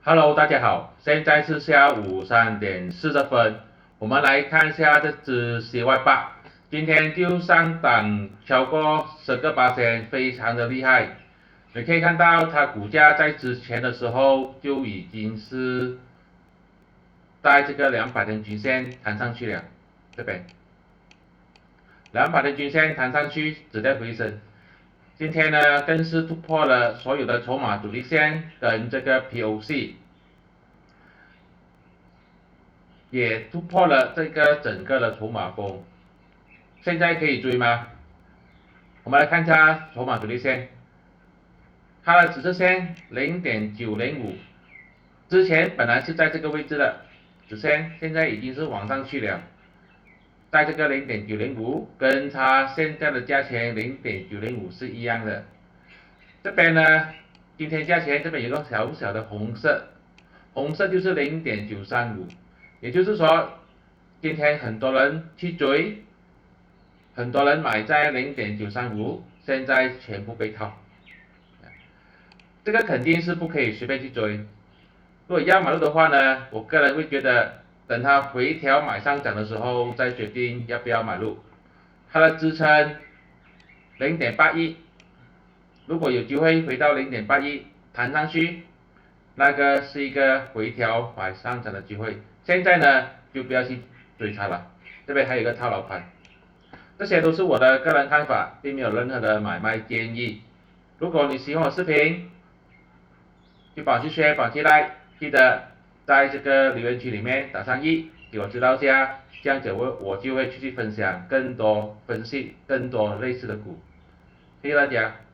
Hello，大家好，现在是下午3:40，我们来看一下这只 CY8，今天就上档超过10%，非常的厉害。你可以看到它股价在之前的时候就已经是在这个200天均线弹上去了，这边200天均线弹上去，止跌回升。今天呢，更是突破了所有的筹码阻力线跟这个 POC。也突破了这个整个的筹码峰，现在可以追吗？我们来看一下筹码阻力线，它的指示线0.905，之前本来是在这个位置的，指线现在已经是往上去了，在这个0.905跟它现在的价钱0.905是一样的。这边呢，今天价钱这边有个小小的红色，红色就是0.935，也就是说，今天很多人去追，很多人买在0.935，现在全部被套，这个肯定是不可以随便去追。如果要买入的话呢，我个人会觉得等它回调买上涨的时候再决定要不要买入。它的支撑0.81，如果有机会回到0.81弹上去，那个是一个回调买上涨的机会。现在呢就不要去追它了，这边还有一个套牢盘。这些都是我的个人看法，并没有任何的买卖建议。如果你喜欢我视频，就帮我去 share，帮我去 like，记得在这个留言区里面打上1，给我知道一下，这样子我就会继续分享更多分析更多类似的股。谢谢大家。